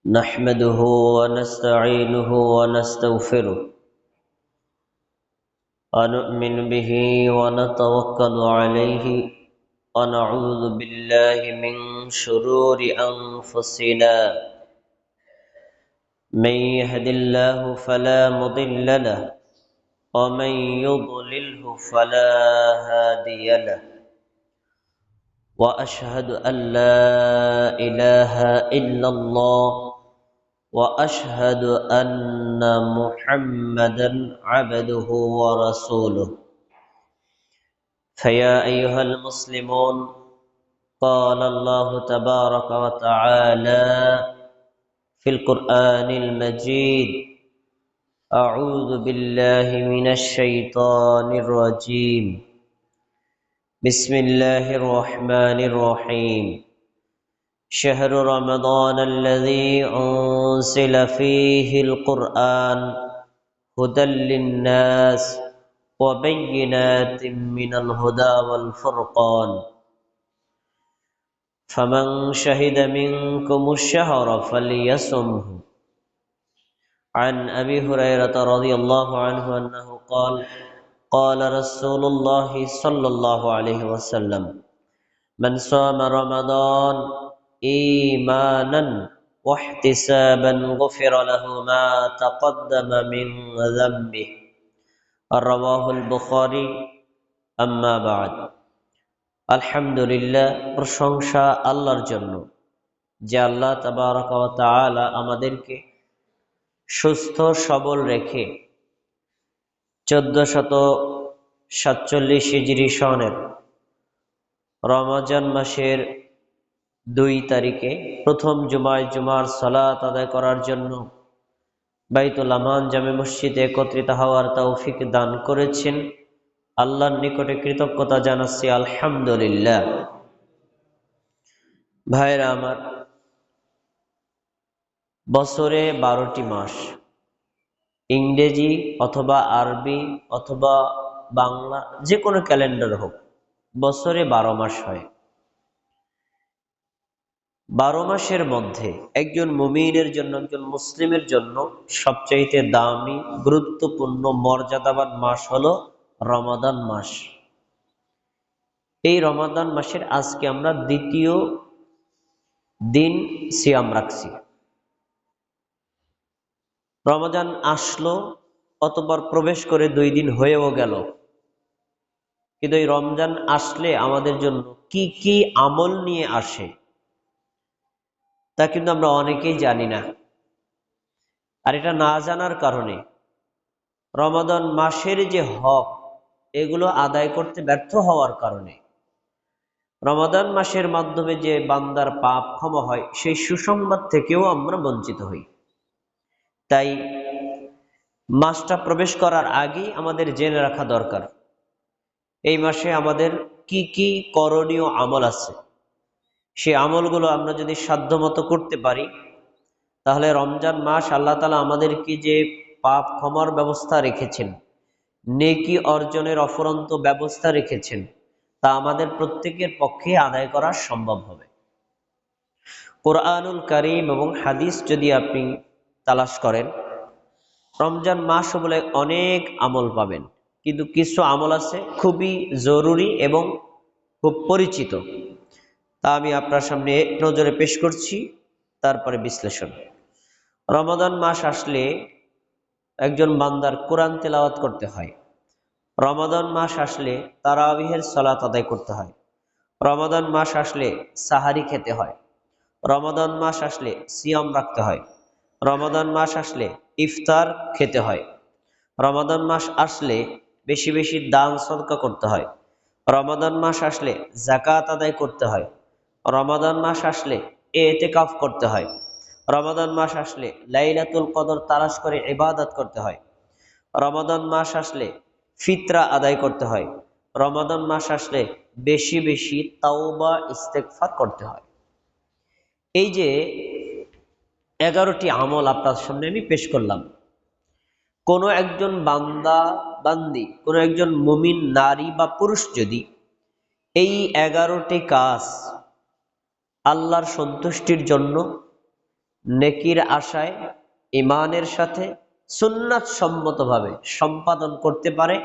نحمده ونستعينه ونستغفره ونؤمن به ونتوكل عليه ونعوذ بالله من شرور أنفسنا من يهد الله فلا مضل له ومن يضلله فلا هادي له وأشهد أن لا إله إلا الله وأشهد أن محمدًا عبده ورسوله فيا أيها المسلمون قال الله تبارك وتعالى في القرآن المجيد أعوذ بالله من الشيطان الرجيم بسم الله الرحمن الرحيم شهر رمضان الذي أنزل فيه القرآن هدى للناس وبينات من الهدى والفرقان فمن شهد منكم الشهر فليصمه عن أبي هريرة رضي الله عنه أنه قال رسول الله صلى الله عليه وسلم من صام رمضان إيمانا واحتسابا غفر له ما تقدم من ذنبه رواه البخاري أما بعد আলহামদুলিল্লাহ প্রশংসা আল্লাহর জন্য যে আল্লাহ তাবারক ওয়া তাআলা আমাদেরকে সুস্থ সবল রেখে 1447 হিজরি সনের রমজান মাসের 2 তারিখে প্রথম জুমার সালাত আদায় করার জন্য বাইতুল আমান জামে মসজিদে একত্রিত হওয়ার তৌফিক দান করেছেন। আল্লাহর নিকটে কৃতজ্ঞতা জানাচ্ছি আলহামদুলিল্লাহ। ভাইরা আমার, বছরে 12টি মাস, ইংরেজি অথবা আরবি অথবা বাংলা যে কোনো ক্যালেন্ডার হোক, বছরে 12 মাস হয়। 12 মাসের মধ্যে একজন মুমিনের জন্য, একজন মুসলিমের জন্য সবচাইতে দামি, গুরুত্বপূর্ণ, মর্যাদাবান মাস হলো রমাদান মাস। এই রমাদান মাসের আজকে আমরা 2য় দিন সিয়াম রাখছি। রমাদান আসলো, অতঃপর প্রবেশ করে 2 দিন হয়েও গেল, কিন্তু এই রমজান আসলে আমাদের জন্য কি কি আমল নিয়ে আসে তা কিন্তু আমরা অনেকেই জানি না। আর এটা না জানার কারণে রমাদান মাসের যে হক, এগুলো আদায় করতে ব্যর্থ হওয়ার কারণে রমাদান মাসের মাধ্যমে যে বান্দার পাপ ক্ষমা হয়, সেই সুসংবাদ থেকেও আমরা বঞ্চিত হই। তাই মাসটা প্রবেশ করার আগেই আমাদের জেনে রাখা দরকার এই মাসে আমাদের কি কি করণীয় আমল আছে। সেই আমলগুলো আমরা যদি সাধ্যমতো করতে পারি, তাহলে রমজান মাস আল্লাহ তাআলা আমাদেরকে যে পাপ ক্ষমার ব্যবস্থা রেখেছেন, নেকি অর্জনের অফুরন্ত ব্যবস্থা রেখেছেন, তা আমাদের প্রত্যেকের পক্ষে আদায় করা সম্ভব হবে। কোরআনুল কারীম এবং হাদিস যদি আপনি তালাশ করেন, রমজান মাস বলে অনেক আমল পাবেন, কিন্তু কিছু আমল আছে খুবই জরুরি এবং খুব পরিচিত, তা আমি আপনার সামনে নজরে পেশ করছি, তারপরে বিশ্লেষণ। রমাদান মাস আসলে একজন বান্দার কোরআন তেলাওয়াত করতে হয়। রমাদান মাস আসলে তারাবিহের সালাত আদায় করতে হয়। রমাদান মাস আসলে সাহারি খেতে হয়। রমাদান মাস আসলে সিয়াম রাখতে হয়। রমাদান মাস আসলে ইফতার খেতে হয়। রমাদান মাস আসলে বেশি বেশি দান সদকা করতে হয়। রমাদান মাস আসলে যাকাত আদায় করতে হয়। রমাদান মাস আসলে ইতিকাফ করতে হয়। রমাদান মাস আসলে লাইলাতুল কদর তালাশ করে ইবাদত করতে হয়। রমাদান মাস আসলে ফিতরা আদায় করতে হয়। রমাদান মাস আসলে বেশি বেশি তাওবা ইস্তেগফার করতে হয়। এই যে 11টি আমল আপনার সামনে আমি পেশ করলাম, কোনো একজন বান্দা বান্দি, কোনো একজন মুমিন নারী বা পুরুষ যদি এই 11টি কাজ আল্লাহর সন্তুষ্টির জন্য নেকির আশায় ঈমানের সাথে সুন্নাত সম্মতভাবে সম্পাদন করতে পারে,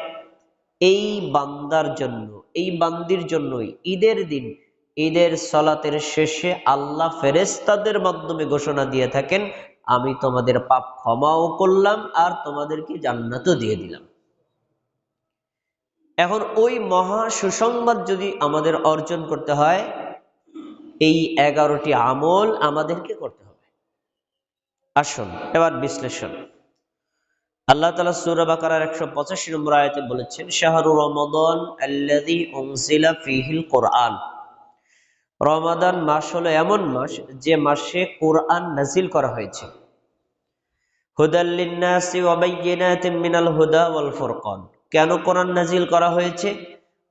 এই বান্দার জন্য, এই বান্দির জন্যই ঈদের দিন, ঈদের সালাতের শেষে আল্লাহ ফেরেশতাদের মাধ্যমে ঘোষণা দিয়ে থাকেন, আমি তোমাদের পাপ ক্ষমাও করলাম আর তোমাদেরকে জান্নাতও দিয়ে দিলাম। এখন ওই মহা সুসংবাদ যদি আমাদের অর্জন করতে হয়, এই 11টি আমল আমাদেরকে করতে হবে। আসুন এবার বিশ্লেষণ। আল্লাহ তাআলা সূরা বাকারার 185 নম্বর আয়াতে বলেছেন, শাহরু রমাদান আল্লাযী উনজিলা ফীহিল কুরআন। রমাদান মাস হলো এমন মাস যে মাসে কোরআন নাজিল করা হয়েছে। হুদাল লিন-নাসি ওয়া বায়্যিনাতিন মিনাল হুদা ওয়াল ফুরকান। কেন কোরআন নাজিল করা হয়েছে?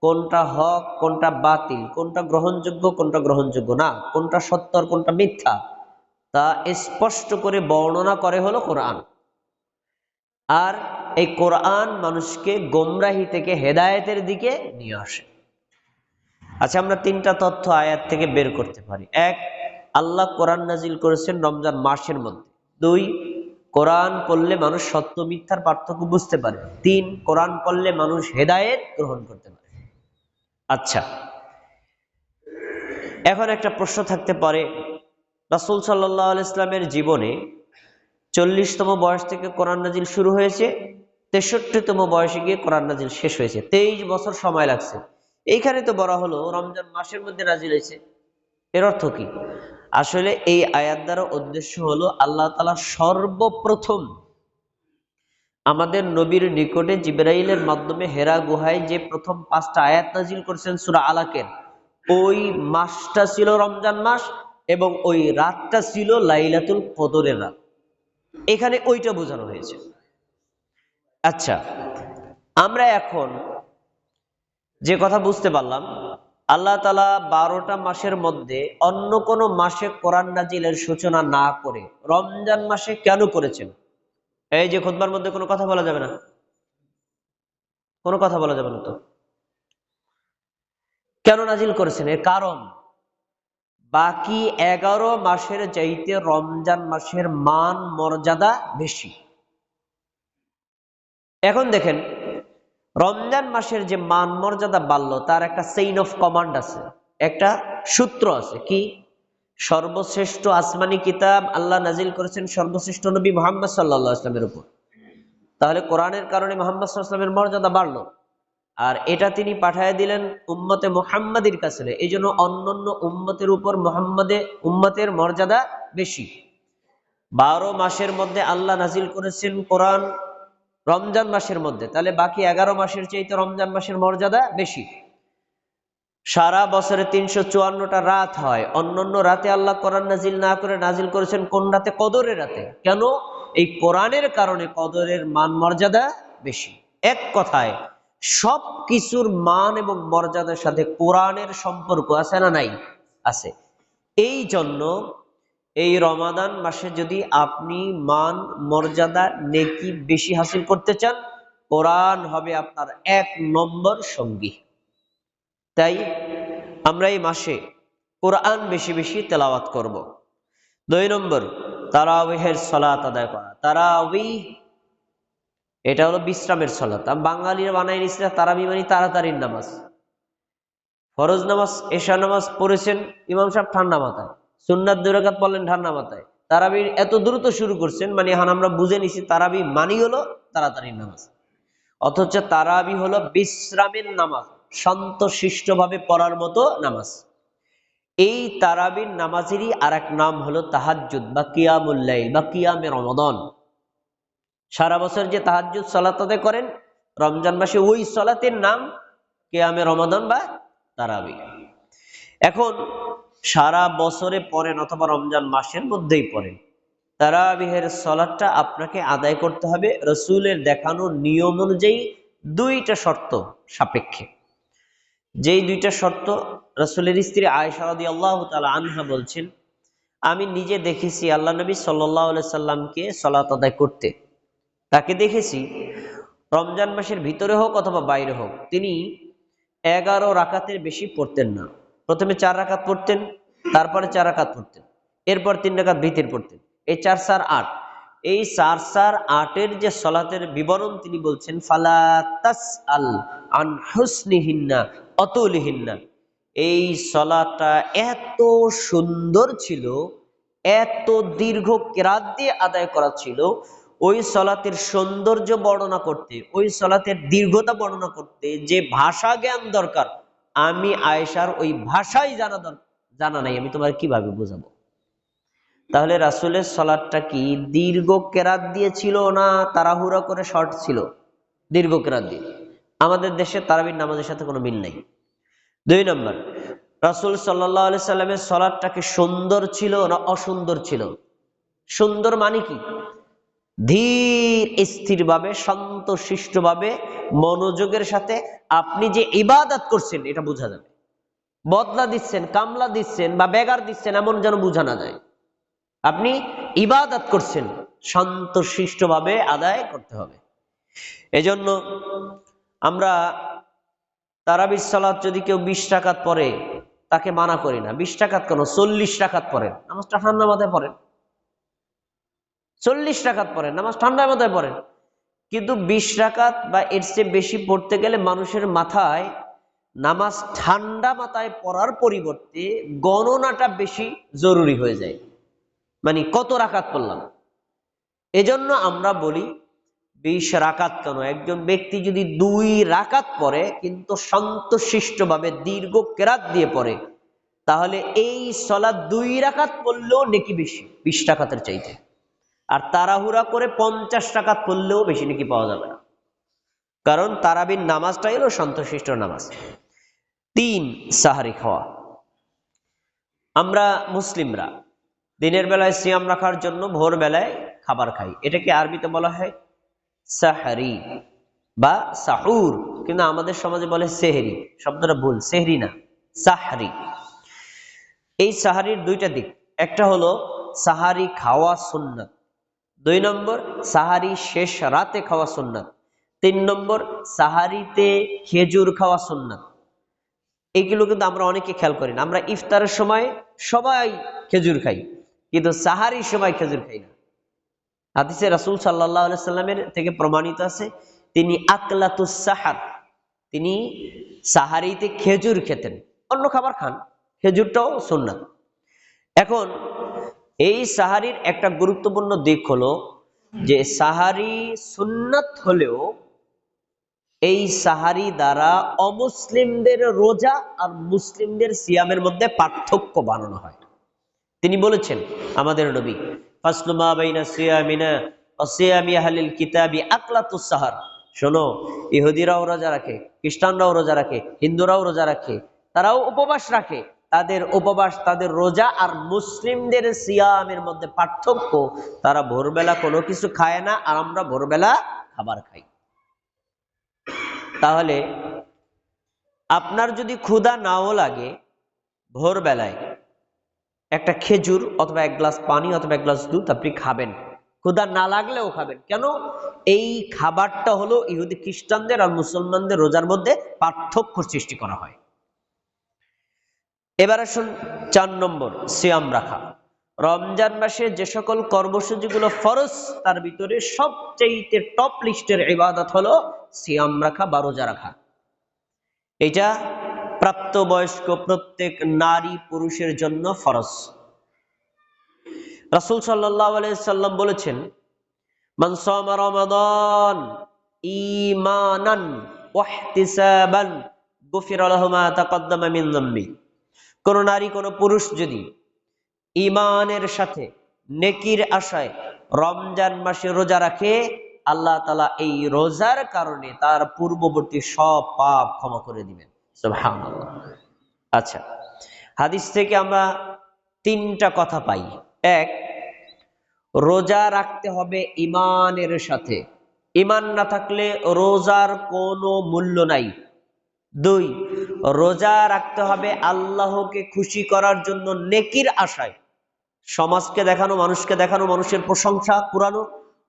কোনটা হক, কোনটা বাতিল, কোনটা গ্রহণযোগ্য, কোনটা গ্রহণযোগ্য না, কোনটা সত্য আর কোনটা মিথ্যা, তা স্পষ্ট করে বর্ণনা করে হলো কোরআন। আর এই কোরআন মানুষকে গোমরাহি থেকে হেদায়েতের দিকে নিয়ে আসে। আচ্ছা, আমরা 3টা তথ্য আয়াত থেকে বের করতে পারি। 1, আল্লাহ কোরআন নাজিল করেছেন রমজান মাসের মধ্যে। 2, কোরআন পড়লে মানুষ সত্য মিথ্যার পার্থক্য বুঝতে পারে। 3, কোরআন পড়লে মানুষ হেদায়েত গ্রহণ করতে পারে। আচ্ছা, এখন একটা প্রশ্ন থাকতে পারে, রাসূল সাল্লাল্লাহু আলাইহি ইসলামের জীবনে 40তম বয়স থেকে কোরআন নাজিল শুরু হয়েছে, 63তম বয়সে গিয়ে কোরআন নাজিল শেষ হয়েছে, 23 বছর সময় লাগছে। এইখানে তো বলা হলো রমজান মাসের মধ্যে নাজিল হয়েছে, এর অর্থ কি? আসলে এই আয়াত দ্বারা উদ্দেশ্য হলো আল্লাহ তাআলা সর্বপ্রথম আমাদের নবীর নিকটে জিবরাইলের মাধ্যমে হেরা গুহায় যে প্রথম 5টা আয়াত নাজিল করেছেন সূরা আলাকের, ওই মাসটা ছিল রমজান মাস এবং ওই রাতটা ছিল লাইলাতুল কদরের রাত। এখানে ওইটা বোঝানো হয়েছে। আচ্ছা, আমরা এখন যে কথা বুঝতে পারলাম, আল্লাহ তাআলা 12টা মাসের মধ্যে অন্য কোনো মাসে কোরআন নাজিলের সূচনা না করে রমজান মাসে কেন করেছেন? এই যে খুতবার মধ্যে কোনো কথা বলা যাবে না, কোনো কথা বলা যাবে না তো। কেন নাজিল করেছেন? এর কারণ বাকি 11 মাসের চাইতে রমজান মাসের মান মর্যাদা বেশি। এখন দেখেন, রমজান মাসের যে মান মর্যাদা বাড়লো, তার একটা চেইন অফ কমান্ড আছে, একটা সূত্র আছে। কি? সর্বশ্রেষ্ঠ আসমানি কিতাব আল্লাহ নাজিল করেছেন সর্বশ্রেষ্ঠ নবী মুহাম্মদ সাল্লাল্লাহু আলাইহি ওয়াসাল্লামের উপর। তাহলে কোরআনের কারণে মুহাম্মদ সাল্লাল্লাহু আলাইহি ওয়াসাল্লামের মর্যাদা বাড়লো, আর এটা তিনি পাঠিয়ে দিলেন উম্মতে মুহাম্মাদির কাছে। এই জন্য অন্যান্য উম্মতের উপর উম্মতের মর্যাদা বেশি। 12 মাসের মধ্যে আল্লাহ নাজিল করেছেন কোরআন রমজান মাসের মধ্যে, তাহলে বাকি 11 মাসের চাইতে রমজান মাসের মর্যাদা বেশি। সারা বছরে 354টা রাত হয়, অন্যান্য রাতে আল্লাহ কোরআন নাজিল না করে নাজিল করেছেন কোন রাতে? কদরের রাতে। কেন? এই কোরআনের কারণে কদরের মান মর্যাদা বেশি। এক কথায় সব কিছুর মান এবং মর্যাদার সাথে কোরআনের সম্পর্ক আছে না নাই? আছে। এই জন্য এই রমাদান মাসে যদি আপনি মান মর্যাদা নেকি বেশি হাসিল করতে চান, কোরআন হবে আপনার 1 নম্বর সঙ্গী। তাই আমরা এই মাসে কোরআন বেশি বেশি তেলাওয়াত করব। 2 নম্বর, তারাবিহের সালাত আদায় করা। তারাবিহ এটা হলো বিশ্রামের সালাত। বাঙালিরা বানাই নিচ্ছে তারাবি মানে তাড়াতাড়ির নামাজ। ফরজ নামাজ এশা নামাজ পড়েছেন ইমাম সাহেব ঠান্ডা মাথায়, সুন্নাত 2 রাকাত পড়লেন ঠান্ডা মাথায়, তারাবি এত দ্রুত শুরু করছেন, মানে এখন আমরা বুঝে নিছি তারাবি মানি হলো তাড়াতাড়ির নামাজ। অথচ তারাবি হলো বিশ্রামের নামাজ, শান্ত শিষ্টভাবে পড়ার মতো নামাজ। এই তারাবির নামাজেরই আরেক নাম হলো তাহাজ্জুদ বা কিয়ামুল লাইল বা কিয়ামে রমাদান। সারা বছর যে তাহাজ্জুদ সালাত আদায় করেন, রমজান মাসে ওই সালাতের নাম কিয়ামে রমাদান বা তারাবি। এখন সারা বছরে পড়েন অথবা রমজান মাসের মধ্যেই পড়েন, তারাবিহের সালাতটা আপনাকে আদায় করতে হবে রাসূলের দেখানো নিয়ম অনুযায়ী 2টা শর্ত সাপেক্ষে। যেই 2টা শর্ত রাসূলের স্ত্রী আয়েশা রাদিয়াল্লাহু তাআলা আনহা বলছেন, আমি নিজে দেখেছি আল্লাহ নবী সাল্লাল্লাহু আলাইহি সাল্লামকে সালাত আদায় করতে। তাকে দেখেছি রমজান মাসের ভিতরে হোক অথবা বাইরে হোক, তিনি 11 রাকাতের বেশি পড়তেন না। প্রথমে 4 রাকাত পড়তেন, তারপরে 4 রাকাত পড়তেন, এরপর 3 রাকাত ভিতর পড়তেন, এই 4-4-8, এই 4-4-8-এর যে সলাতের বিবরণ তিনি বলছেন, ফালা তাসআল আন হুসনিহিন্না অতুলিহিন্না, এই সলাতটা এত সুন্দর ছিল, এত দীর্ঘ কেরাত দিয়ে আদায় করা ছিল, ওই সলাতের সৌন্দর্য বর্ণনা করতে, ওই সলাতের দীর্ঘতা বর্ণনা করতে যে ভাষা জ্ঞান দরকার, আমি আয়েশার ওই ভাষাই জানা নাই, আমি তোমার কিভাবে বোঝাবো? তাহলে রাসূলের সালাতটা কি দীর্ঘ কেরাত দিয়ে ছিল না তাড়াহুড়া করে শর্ট ছিল? দীর্ঘ কেরাত দিয়ে। আমাদের দেশে তারাবির নামাজের সাথে কোনো মিল নাই। 2 নম্বর, রাসূল সাল্লাল্লাহু আলাইহি সাল্লামের সালাতটা কি সুন্দর ছিল না অসুন্দর ছিল? সুন্দর মানে কি? ধীর স্থিরভাবে, শান্তশিষ্টভাবে, মনোযোগের সাথে আপনি যে ইবাদত করছেন এটা বোঝা যাবে। বদলা দিচ্ছেন, কামলা দিচ্ছেন বা বেগার দিচ্ছেন এমন যেন বোঝা না যায়। আপনি ইবাদত করছেন, শান্তশিষ্টভাবে আদায় করতে হবে। এজন্য আমরা তারাবির সালাত যদি কেউ 20 রাকাত পড়ে তাকে মানা করি না। 20 রাকাত কেন, 40 রাকাত পড়েন, নামাজটা ঠান্ডা মাথায় পড়েন। 40 রাকাত পড়েন, নামাজ ঠান্ডা মাথায় পড়েন। কিন্তু 20 রাকাত বা এর চেয়ে বেশি পড়তে গেলে মানুষের মাথায় নামাজ ঠান্ডা মাথায় পড়ার পরিবর্তে গণনাটা বেশি জরুরি হয়ে যায়, মানে কত রাকাত পড়লাম। এজন্য আমরা বলি 20 রাকাত কেন, একজন ব্যক্তি যদি 2 রাকাত পড়ে কিন্তু শান্তশিষ্টভাবে দীর্ঘ কেরাত দিয়ে পড়ে, তাহলে এই সালাত 2 রাকাত পড়লেও নেকি বেশি 20 রাকাতের চাইতে। আর তাড়াহুড়া করে 50 রাকাত পড়লেও বেশি নেকি পাওয়া যাবে না, কারণ তারাবির নামাজটাই হলো শান্তশিষ্ট নামাজ। 3, সাহারি খাওয়া। আমরা মুসলিমরা দিনের বেলায় সিয়াম রাখার জন্য ভোর বেলায় খাবার খাই, এটাকে আরবিতে বলা হয় সাহারি বা সাহুর, কিন্তু আমাদের সমাজে বলে সেহরি। শব্দটা ভুল, সেহরি না, সাহারি। এই সাহারির 2টা দিক, একটা হলো সাহারি খাওয়া সুন্নাত, 2 নম্বর সাহারি শেষ রাতে খাওয়া সুন্নাত, 3 নম্বর সাহারিতে খেজুর খাওয়া সুন্নাত। এইগুলো কিন্তু আমরা অনেকে খেয়াল করি না। আমরা ইফতারের সময় সবাই খেজুর খাই, কিন্তু সাহারির সময় খেজুর খাই না। হাদিসে রাসূল সাল্লাল্লাহু আলাইহি সাল্লামের থেকে প্রমাণিত আছে, তিনি আকলাতুস সাহার, তিনি সাহারিতে খেজুর খেতেন। অন্য খাবার খান, খেজুরটাও সুন্নাত। এখন এই সাহারির একটা গুরুত্বপূর্ণ দিক হলো যে সাহারি সুন্নাত হলেও এই সাহারি দ্বারা অমুসলিমদের রোজা আর মুসলিমদের সিয়ামের মধ্যে পার্থক্য বানানো হয়। তিনি বলেছেন আমাদের নবী, ফাসলু মা বাইনা সিয়ামিনা ওয়া সিয়ামি আহলিল কিতাবি আকলাতুস সাহার। শোনো, ইহুদিরাও রোজা রাখে, খ্রিস্টানরাও রোজা রাখে, হিন্দুরাও রোজা রাখে, তারাও উপবাস রাখে। তাদের উপবাস, তাদের রোজা আর মুসলিমদের সিয়ামের মধ্যে পার্থক্য, তারা ভোরবেলা কোনো কিছু খায় না আর আমরা ভোরবেলা খাবার খাই। তাহলে আপনার যদি ক্ষুধা নাও লাগে, ভোরবেলায় একটা খেজুর অথবা 1 গ্লাস পানি অথবা 1 গ্লাস দুধ আপনি খাবেন, ক্ষুধা না লাগলেও খাবেন। কেন? এই খাবারটা হলো ইহুদি খ্রিস্টানদের আর মুসলমানদের রোজার মধ্যে পার্থক্য সৃষ্টি করা হয়। এবার আসুন 4 নম্বর, সিয়াম রাখা। রমজান মাসে যে সকল কর্মসূচিগুলো ফরজ, তার ভিতরে সবচেয়ে টপ লিস্টের ইবাদত হলো সিয়াম রাখা বা রোজা রাখা। এটা প্রাপ্তবয়স্ক প্রত্যেক নারী পুরুষের জন্য ফরজ। রাসূল সাল্লাল্লাহু আলাইহি সাল্লাম বলেছেন, মান সামা রমাদান ঈমানান ওয়া ইহতিসাবান গুফিরা লাহু মা তাকদ্দামা মিন যামবি। কোন নারী কোন পুরুষ যদি ঈমানের সাথে নেকির আশায় রমজান মাসে রোজা রাখে, আল্লাহ তাআলা এই রোজার কারণে তার পূর্ববর্তী সব পাপ ক্ষমা করে দিবেন। সুবহানাল্লাহ। আচ্ছা, হাদিস থেকে আমরা 3টা কথা পাই। 1, রোজা রাখতে হবে ঈমানের সাথে, ঈমান না থাকলে রোজার কোনো মূল্য নাই। 2, রোজা রাখতে হবে আল্লাহকে খুশি করার জন্য নেকির আশায়, সমাজকে দেখানো, মানুষকে দেখানো, মানুষের প্রশংসা কুরানো,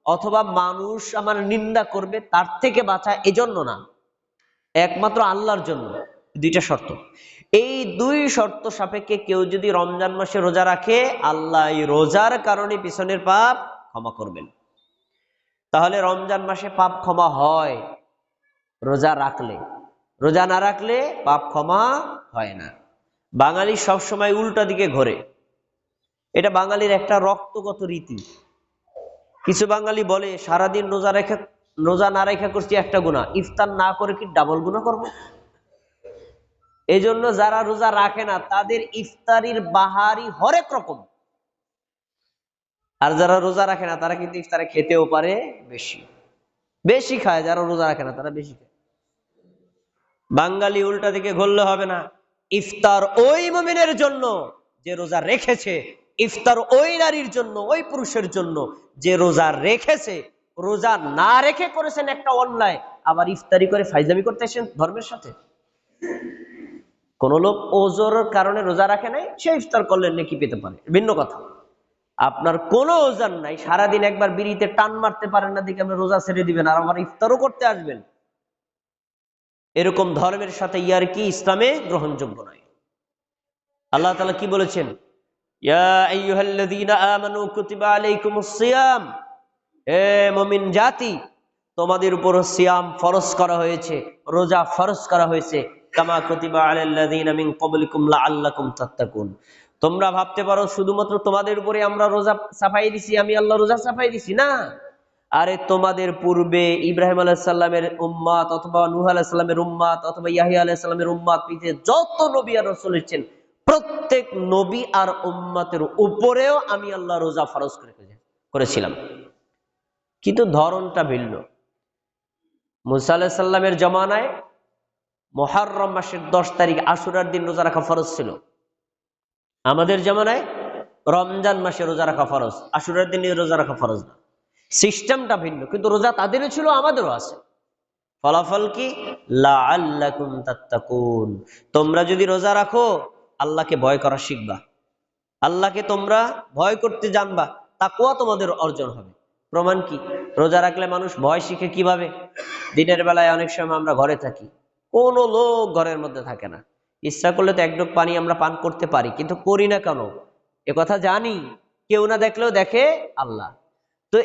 অথবা মানুষ আমার নিন্দা করবে তার থেকে বাঁচা, এজন্য না, একমাত্র আল্লাহর জন্য। 2টা শর্ত। এই দুই শর্ত সাপেক্ষে কেউ যদি রমজান মাসে রোজা রাখে, আল্লাহ এই রোজার কারণে পিছনের পাপ ক্ষমা করবেন। তাহলে রমজান মাসে পাপ ক্ষমা হয় রোজা রাখলে, রোজা না রাখলে পাপ ক্ষমা হয় না। বাঙালি সবসময় উল্টা দিকে ঘোরে, এটা বাঙালির একটা রক্তগত রীতি। কিছু বাঙালি বলে সারাদিন রোজা না রেখা করছি একটা গুনাহ, ইফতার না করে কি ডাবল গুনাহ করব? এই জন্য যারা রোজা রাখে না তাদের ইফতারির বাহারি হরেক রকম, আর যারা রোজা রাখে না তারা কিন্তু ইফতারে খেতেও পারে বেশি, বেশি খায়। যারা রোজা রাখে না তারা বেশি খায়। বাঙালি উল্টা দিকে ঘুরলে হবে না। ইফতার ওই মুমিনের জন্য যে রোজা রেখেছে, ইফতার ওই নারীর জন্য, ওই পুরুষের জন্য যে রোজা রেখেছে। রোজা না রেখে করেছেন একটা অন্যায়, আবার ইফতারি করে ফাইজলামি করতেছেন ধর্মের সাথে। কোন লোক ওজোর কারণে রোজা রাখে নাই, সে ইফতার করলেন নাকি পেতে পারে, ভিন্ন কথা। আপনার কোনো ওজন নাই, সারাদিন একবার বিড়িতে টান মারতে পারেন না দিকে আপনি রোজা ছেড়ে দিবেন আর আমার ইফতারও করতে আসবেন, এরকম ধর্মের সাথে ইয়ার কি ইসলামে গ্রহণযোগ্য নয়। আল্লাহ তাআলা কি বলেছেন? ইয়া আইয়ুহাল্লাযীনা আমানু কুতিবা আলাইকুমুস সিয়াম, হে মুমিন জাতি, তোমাদের উপর সিয়াম ফরজ করা হয়েছে, রোজা ফরজ করা হয়েছে। কামা কুতিবা আলাল্লাযীনা মিন ক্বাবলিকুম লাআল্লাকুম তাত্তাকুন। তোমরা ভাবতে পারো শুধুমাত্র তোমাদের উপরে আমরা রোজা চাপাই দিছি, আমি আল্লাহ রোজা চাপাই দিছি, না। আরে তোমাদের পূর্বে ইব্রাহিম আলাইহিস সালামের উম্মত অথবা নূহ আলাইহিস সালামের উম্মত অথবা ইয়াহইয়া আলাইহিস সালামের উম্মত, পৃথিবীতে যত নবী আর রাসূল এসেছেন প্রত্যেক নবী আর উম্মতের উপরেও আমি আল্লাহ রোজা ফরজ করেছিলাম, কিন্তু ধরনটা ভিন্ন। মুসা আলাইহিস সালামের জামানায় মুহররম মাসের 10 তারিখ আশুরার দিন রোজা রাখা ফরজ ছিল। আমাদের জামানায় রমজান মাসে রোজা রাখা ফরজ, আশুরার দিনে রোজা রাখা ফরজ না। সিস্টেমটা ভিন্ন, কিন্তু রোজা তাদেরও ছিল আমাদেরও আছে। ফলাফল কি? লাআল্লাকুম তাত্তাকুন। তোমরা যদি রোজা রাখো আল্লাহকে ভয় করা শিখবা, আল্লাহকে তোমরা ভয় করতে জানবা, তাকওয়া তোমাদের অর্জন হবে। প্রমাণ কি? রোজা রাখলে মানুষ ভয় শিখে কিভাবে? দিনের বেলায় অনেক সময় আমরা ঘরে থাকি, কোনো লোক ঘরের মধ্যে থাকে না, ইচ্ছা করলে তো এক ঢোক পানি আমরা পান করতে পারি, কিন্তু করি না কেন? এ কথা জানি, কেউ না দেখলেও দেখে আল্লাহ। তো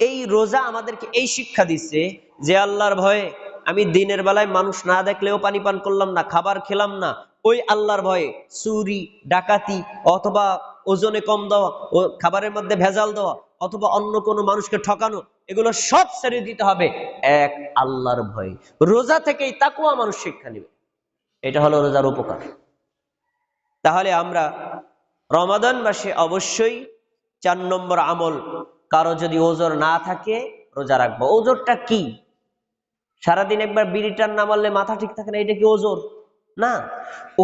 এই রোজা আমাদেরকে এই শিক্ষা দিচ্ছে যে আল্লাহর ভয়ে আমি দিনের বেলায় মানুষ না দেখলেও পানি পান করলাম না, খাবার খেলাম না, ওই আল্লাহর ভয়ে চুরি ডাকাতি অথবা ওজনে কম দেওয়া, ও খাবারের মধ্যে ভেজাল দেওয়া অথবা অন্য কোনো মানুষকে ঠকানো, এগুলো সব ছেড়ে দিতে হবে এক আল্লাহর ভয়ে। রোজা থেকেই তাকওয়া মানুষ শিক্ষা নেবে, এটা হলো রোজার উপকার। তাহলে আমরা রমাদান মাসে অবশ্যই 4 নম্বর আমল, কারো যদি ওজর না থাকে রোজা রাখবো। ওজরটা কি? সারাদিন একবার বিড়ি টান না মারলে মাথা ঠিক থাকে না, এটা কি ওজর? না।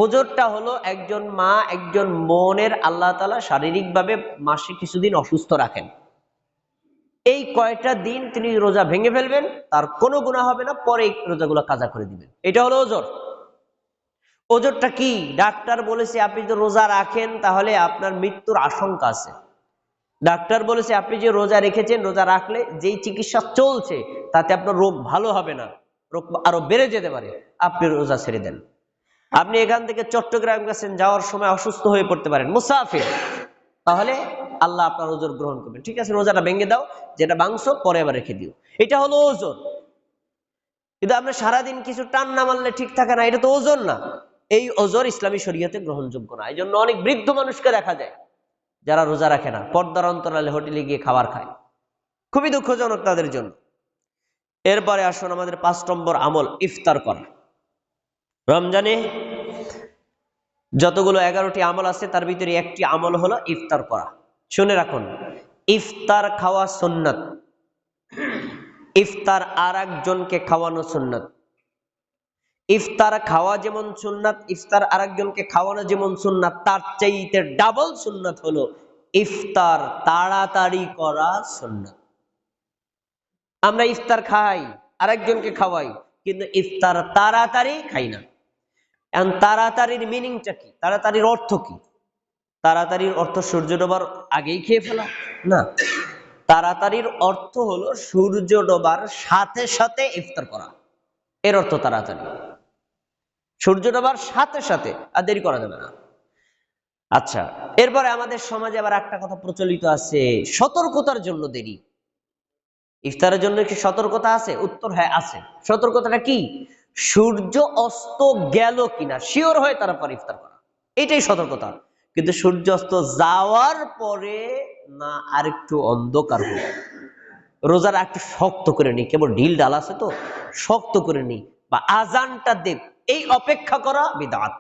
ওজরটা হলো একজন মা একজন বোনের আল্লাহ তাআলা শারীরিকভাবে মাসে কিছুদিন অসুস্থ রাখেন, এই কয়টা দিন তিনি রোজা ভেঙে ফেলবেন, তার কোনো গুনাহ হবে না, পরে এই রোজাগুলো কাজা করে দিবেন, এটা হলো ওজর। ওজরটা কি? ডাক্তার বলেছে আপনি যদি রোজা রাখেন তাহলে আপনার মৃত্যুর আশঙ্কা আছে। ডাক্তার বলেছে আপনি যে রোজা রেখেছেন, রোজা রাখলে যেই চিকিৎসা চলছে তাতে আপনার রোগ ভালো হবে না, রোগ আরো বেড়ে যেতে পারে, আপনি রোজা ছেড়ে দেন। আপনি এখান থেকে চট্টগ্রাম গেছেন, যাওয়ার সময় অসুস্থ হয়ে পড়তে পারেন, মুসাফির, তাহলে আল্লাহ আপনার ওজর গ্রহণ করবেন। ঠিক আছে, রোজাটা ভেঙে দাও, যেটা ভাঙছো পরে আবার রেখে দিও, এটা হলো ওজন। কিন্তু আপনি সারাদিন কিছু টান না মারলে ঠিক থাকে না, এটা তো ওজন না। এই ওজর ইসলামী শরীয়তে গ্রহণযোগ্য না। এই জন্য অনেক বৃদ্ধ মানুষকে দেখা যায় যারা রোজা রাখে না, পর্দার অন্তরালে হোটেলে গিয়ে খাবার খায়, খুবই দুঃখজনক তাদের জন্য। এরপরে আসুন আমাদের 5 নম্বর আমল, ইফতার করা। রমজানে যতগুলো 11টি আমল আছে তার ভিতরে একটি আমল হলো ইফতার করা। শুনে রাখুন, ইফতার খাওয়া সুন্নাত, ইফতার আর একজনকে খাওয়ানো সুন্নাত। ইফতার খাওয়া যেমন সুন্নাত, ইফতার আরেকজনকে খাওয়ানো যেমন সুন্নাত, তার চাইতে ডাবল সুন্নাত হলো ইফতার তাড়াতাড়ি করা সুন্নাত। আমরা ইফতার খাই, আরেকজনকে খাওয়াই, কিন্তু ইফতার তাড়াতাড়ি খাই না। এখন তাড়াতাড়ির মিনিংটা কি? তাড়াতাড়ির অর্থ কি? তাড়াতাড়ির অর্থ সূর্য ডোবার আগেই খেয়ে ফেলা না। তাড়াতাড়ির অর্থ হলো সূর্য ডোবার সাথে সাথে ইফতার করা, এর অর্থ তাড়াতাড়ি। সূর্য ডোবার সাথে সাথে, আর দেরি করা যাবে না। আচ্ছা, এরপরে আমাদের সমাজে আবার একটা কথা প্রচলিত আছে, সতর্কতার জন্য দেরি। ইফতারের জন্য কি সতর্কতা আছে? উত্তর হ্যাঁ আছে। সতর্কতাটা কি? সূর্য অস্ত গেল কিনা শিওর হয় তারপর ইফতার করা, এটাই সতর্কতা। কিন্তু সূর্য অস্ত যাওয়ার পরে না, আরেকটু অন্ধকার হবে, রোজার একটু শক্ত করে নি, কেবল ঢিল ডাল আছে তো শক্ত করে নি, বা আজানটা দেব, এই অপেক্ষা করা বিদআত।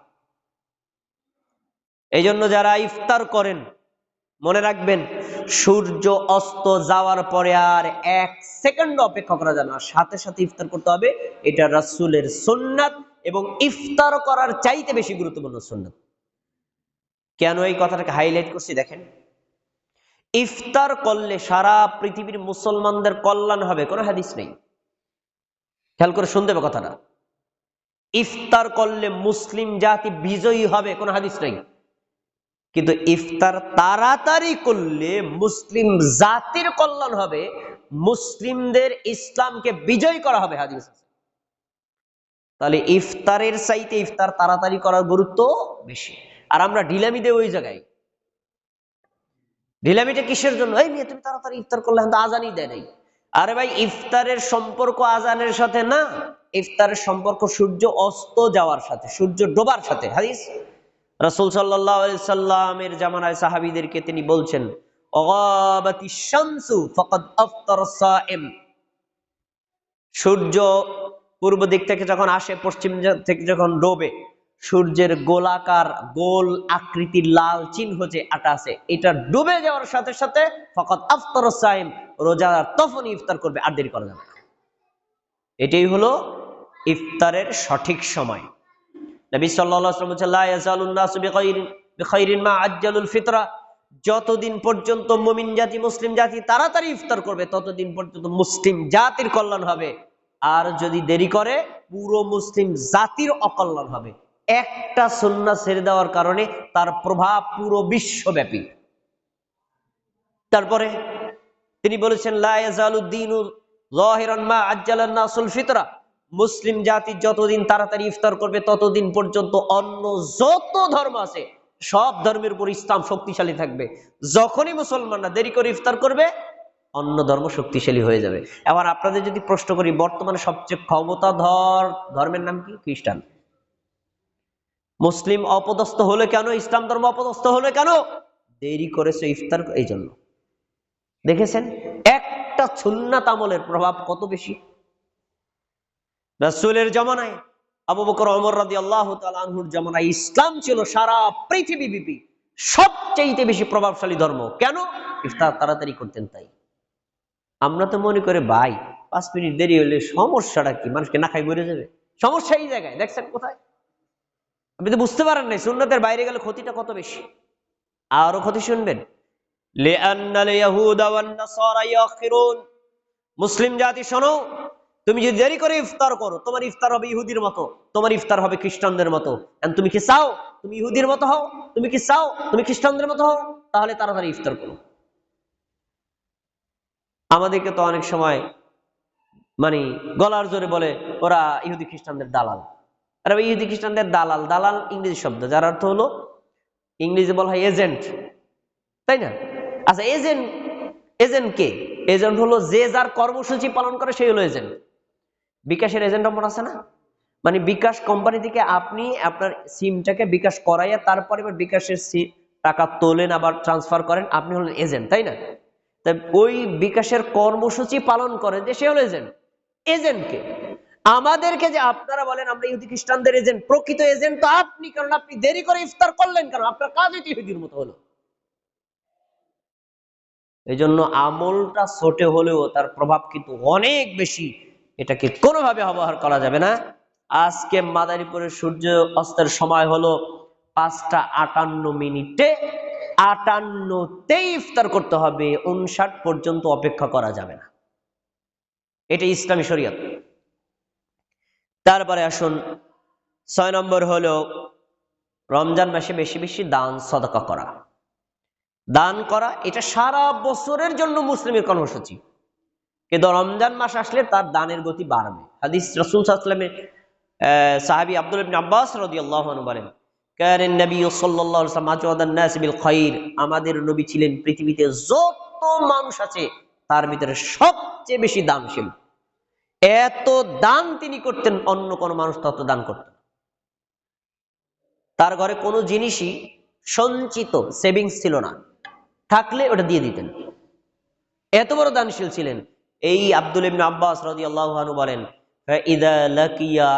এই জন্য যারা ইফতার করেন মনে রাখবেন, সূর্য অস্ত যাওয়ার পরে আর 1 সেকেন্ড অপেক্ষা করা যাবে না, সাথে সাথে ইফতার করতে হবে। এটা রাসূলের সুন্নাত, এবং ইফতার করার চাইতে বেশি গুরুত্বপূর্ণ সুন্নাত। কেন এই কথাটাকে হাইলাইট করছি দেখেন, ইফতার করলে সারা পৃথিবীর মুসলমানদের কল্যাণ হবে কোনো হাদিস নেই। খেয়াল করে শুনতে হবে কথাটা। ইফতার করলে মুসলিম জাতি বিজয়ী হবে কোনো হাদিস নেই, কিন্তু ইফতার তাড়াতাড়ি করলে মুসলিম জাতির কল্যাণ হবে, মুসলিমদের ইসলামকে বিজয় করা হবে, হাদিস আছে। তাহলে ইফতারের চাইতে ইফতার তাড়াতাড়ি করার গুরুত্ব বেশি। আর আমরা ঢিলামি দেই ওই জায়গায়। ঢিলামিটা কিসের জন্য? এই মেয়ে তুমি তাড়াতাড়ি ইফতার করলে, এখন তো আজানই দেয় নাই। আরে ভাই, ইফতারের সম্পর্ক আজানের সাথে না, ইফতারের সম্পর্ক সূর্য অস্ত যাওয়ার সাথে, সূর্য ডোবার সাথে। হাদিস রাসূল সাল্লাল্লাহু আলাইহি সাল্লামের জামানায় সাহাবীদেরকে তিনি বলছেন, অগাবাতিশ শামসু ফাকাদ আফতারা সাইম। সূর্য পূর্ব দিক থেকে যখন আসে, পশ্চিম থেকে যখন ডোবে, সূর্যের গোলাকার গোল আকৃতির লাল চিহ্ন যে আটা আছে, এটা ডুবে যাওয়ার সাথে সাথে ফাকাদ আফতারা সাইম, রোজাদার তখনই ইফতার করবে, আর দেরি করা যাবে না। এটাই হলো ইফতারের সঠিক সময়। নবী সাল্লাল্লাহু আলাইহি ওয়াসাল্লাম বলেছেন, লা ইয়াজালুন নাসু বিখাইরিন মা আজ্জালুল ফিতরা। যতদিন পর্যন্ত মুমিন জাতি, মুসলিম জাতি তাড়াতাড়ি ইফতার করবে, ততদিন পর্যন্ত মুসলিম জাতির কল্যাণ হবে। আর যদি দেরি করে, পুরো মুসলিম জাতির অকল্যাণ হবে। একটা সুন্নাহ ছেড়ে দেওয়ার কারণে তার প্রভাব পুরো বিশ্বব্যাপী। তারপরে তিনি বলেছেন, লা ইয়াজালুদ দীনু যাহিরান মা আজ্জালান নাসুল ফিতরা। মুসলিম জাতি যতদিন তাড়াতাড়ি ইফতার করবে, ততদিন পর্যন্ত অন্য যত ধর্ম আছে সব ধর্মের উপর ইসলাম শক্তিশালী থাকবে। যখনই মুসলমানরা দেরি করে ইফতার করবে, অন্য ধর্ম শক্তিশালী হয়ে যাবে। এবার আপনাদের যদি প্রশ্ন করি, বর্তমানে সবচেয়ে ক্ষমতাধর ধর্মের নাম কি? খ্রিস্টান। মুসলিম অপদস্থ হলে কেন? ইসলাম ধর্ম অপদস্থ হলে কেন? দেরি করেছে ইফতার, এই জন্য। দেখেছেন একটা সুন্নাত আমলের প্রভাব কত বেশি। রাসূলের জামানায়, আবু বকর ওমর রাদিয়াল্লাহু তাআলা আনহুর জামানায় ইসলাম ছিল সারা পৃথিবীব্যাপী সবচেয়ে বেশি প্রভাবশালী ধর্ম। কেন? ইফতার তাড়াতাড়ি করতেন তাই। আমরা তো মনে করি ভাই 5 মিনিট দেরি হলে সমস্যাটা কি? মানুষকে না খাই মরে যাবে। সমস্যা এই জায়গায়, দেখছেন কোথায়? আপনি তো বুঝতে পারেন নাই সুন্নাতের বাইরে গেলে ক্ষতিটা কত বেশি। আরো ক্ষতি শুনবেন, লিআন্নাল ইয়াহুদা ওয়ান নাসারা ইয়াখিরুন। মুসলিম জাতি শোনো, তুমি যদি দেরি করে ইফতার করো, তোমার ইফতার হবে ইহুদির মতো, তোমার ইফতার হবে খ্রিস্টানদের মতো। এন্ড তুমি কি চাও তুমি ইহুদির মতো হও? তুমি কি চাও তুমি খ্রিস্টানদের মতো হও? তাহলে তাড়াতাড়ি ইফতার করো। আমাদেরকে তো অনেক সময় মানে গলার জোরে বলে ওরা ইহুদি খ্রিস্টানদের দালাল। আর ইহুদি খ্রিস্টানদের দালাল, দালাল ইংরেজি শব্দ, যার অর্থ হলো, ইংরেজি বলা হয় এজেন্ট, তাই না? আচ্ছা, এজেন্ট, এজেন্ট কে? এজেন্ট হলো যে যার কর্মসূচি পালন করে, সেই হলো এজেন্ট। বিকাশের এজেন্ট নম্বর আছে না? মানে বিকাশ কোম্পানি থেকে আপনি আপনার সিমটাকে বিকাশ করাইয়া তারপরে এবার বিকাশের টাকা তোলেন, আবার ট্রান্সফার করেন, আপনি হলেন এজেন্ট, তাই না? তাই ওই বিকাশের কর্মসূচি পালন করে যে সে হলো এজেন্ট। এজেন্টকে আমাদেরকে যে আপনারা বলেন আমরা ইহুদি খ্রিস্টানদের এজেন্ট, প্রকৃত এজেন্ট তো আপনি, কারণ আপনি দেরি করে ইফতার করলেন, কারণ আপনার কাজই তো ইহুদির মতো হলো। এই জন্য আমলটা ছোট হলেও তার প্রভাব কিন্তু অনেক বেশি, এটাকে কোনোভাবে অবহেলা করা যাবে না। আজকে মাদারীপুরের সূর্য অস্তের সময় হলো 5টা 58 মিনিটে, 58তেই ইফতার করতে হবে, 59 পর্যন্ত অপেক্ষা করা যাবে না। এটা ইসলামী শরীয়ত। তারপরে আসুন 6 নম্বর হলো রমজান মাসে বেশি বেশি দান সদকা করা। দান করা এটা সারা বছরের জন্য মুসলিমের কর্মসূচি, কিন্তু রমজান মাস আসলে তার দানের গতি বাড়বে। হাদিস রাসূল সাল্লাল্লাহু আলাইহি ওয়াসাল্লামের সাহাবী আব্দুল্লাহ ইবনে আব্বাস রাদিয়াল্লাহু আনহু বলেন, কানান নবী সাল্লাল্লাহু আলাইহি ওয়াসাল্লাম আজওয়াদান নাস বিল খায়র, আমাদের নবী ছিলেন পৃথিবীতে যত মানুষ আছে তার ভিতরে সবচেয়ে বেশি দানশীল। এত দান তিনি করতেন, অন্য কোন মানুষ তত দান করতেন। তার ঘরে কোনো জিনিসই সঞ্চিত সেভিংস ছিল না, থাকলে ওটা দিয়ে দিতেন, এত বড় দানশীল ছিলেন। এই আব্দুল্লাহ ইবনে আব্বাস রাদিয়াল্লাহু আনহু বলেন, ফাইদা লাকিয়া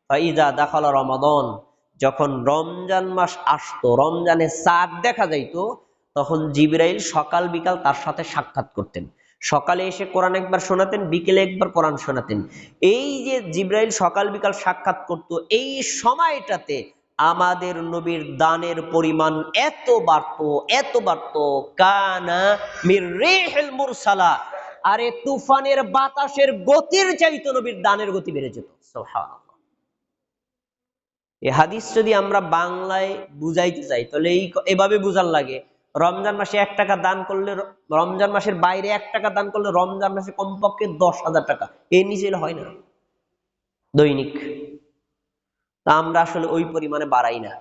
ফাইদা দাখালা রমাদান, যখন রমজান মাস আসতো, রমজানে চাঁদ দেখা যাইতো, তখন জিবরাইল সকাল বিকাল তার সাথে সাক্ষাৎ করতেন। সকালে এসে কোরআন একবার শোনাতেন, বিকেলে একবার কোরআন শোনাতেন। এই যে জিবরাইল সকাল বিকাল সাক্ষাৎ করত, এই সময়টাতে আমাদের নবীর দানের পরিমাণ এত বাড়তো, কানা মির রিহিল মুরসালা, আরে তুফানের বাতাসের গতির চাইতো নবীর দানের গতি বেড়ে যেত। সুবহানাল্লাহ। এই হাদিস যদি আমরা বাংলায় বুঝাইতে চাই তাহলে এভাবে বুঝার লাগে, রমজান মাসে 1 টাকা দান করলে, রমজান মাসের বাইরে 1 টাকা দান করলে রমজান মাসে কমপক্ষে 10,000 টাকা, এর নিচে হয় না দৈনিক। তা আমরা আসলে ওই পরিমাণে বাড়াই না।